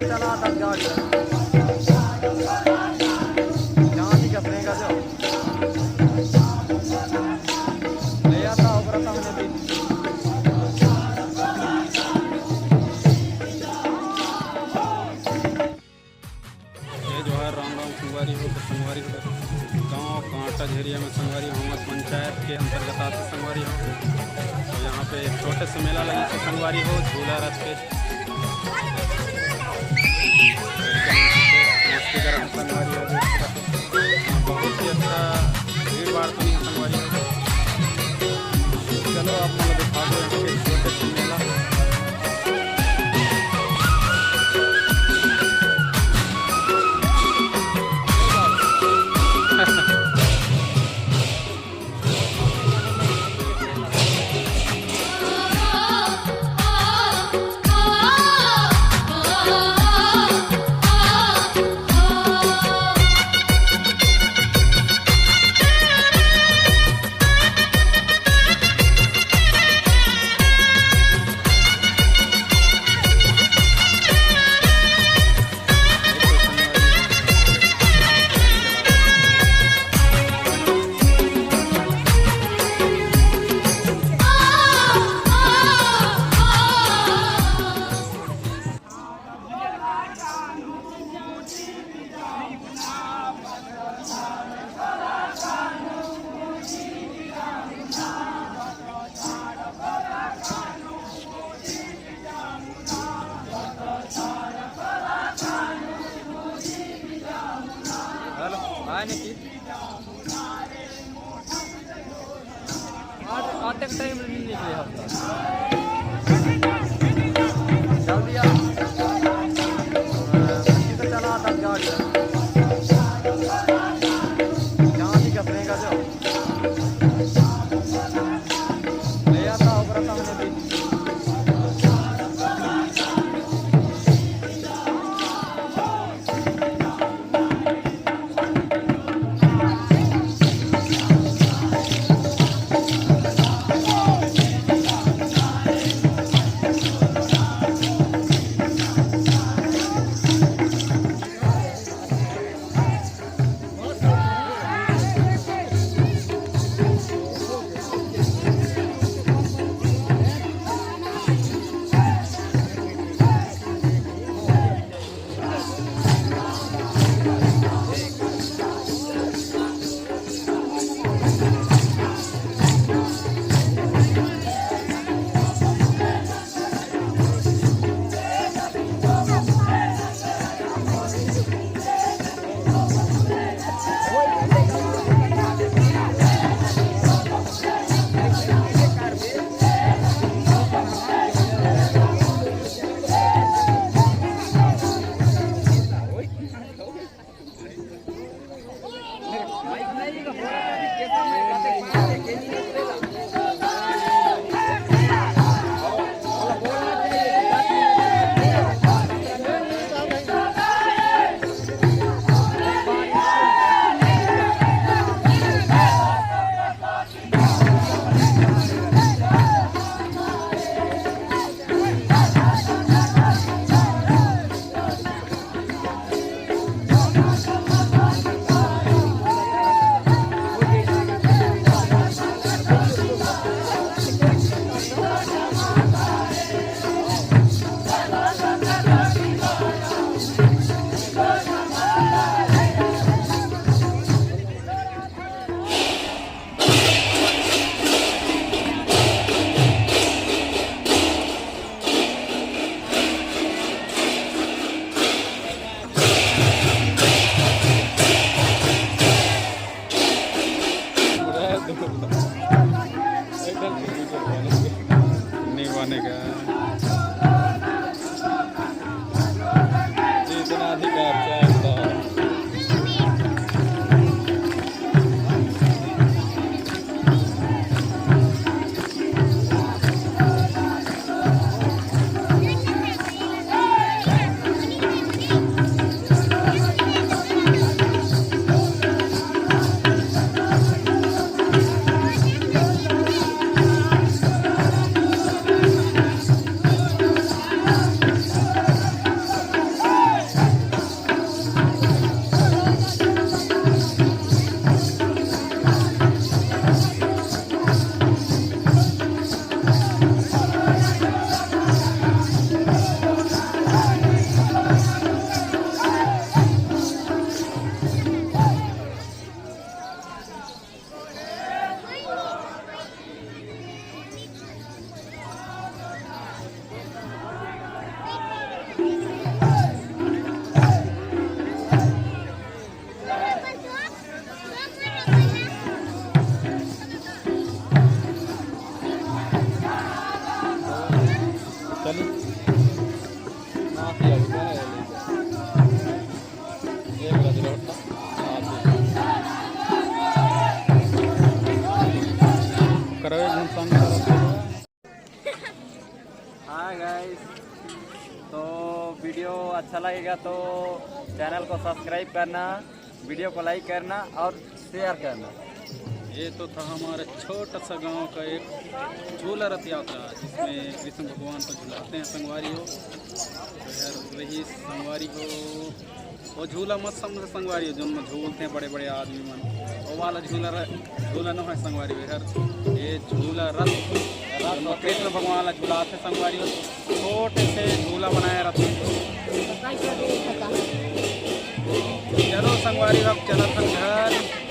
चला 10 गाड़ी जहाँ भी कपड़ेगा जो ले आता होगा हमने भी ये जो है राम राम संगवारी हो तो संगवारी हो गाँव कांटा झेरिया में संगवारी होमस पंचायत के अंतर्गत आते संगवारी हो। तो यहाँ पे एक छोटे से मेला लगी से संगवारी हो झूला रथ के संगवारी हो बहुत ही अच्छा भीड़ भाड़ तो नहीं संगवारी हो। चलो आप मतलब दिखा दो यहाँ पे छोटे से मेला आते टाइम नहीं निकले जल्दी चला 10 गाड़ी जहाँ भी कपड़ेगा जो ले आता होगा हमने भी अच्छा लगेगा तो चैनल को सब्सक्राइब करना, वीडियो को लाइक करना और शेयर करना। ये तो था हमारे छोटा सा गांव का एक झूला रथ यात्रा, जिसमें कृष्ण भगवान को झुलाते हैं संगवारी हो। तो यार रही संगवारी हो वो झूला मत समझ संगवारी हो, जिनमें झूलते हैं बड़े बड़े आदमी मन, वो वाला झूला न है संगवारी हो। यार ये झूला रथ कृष्ण भगवान वाला झुलाते संगवारी हो, छोटे से झूला बनाया रथ। चलो संगवारी अब चला घर।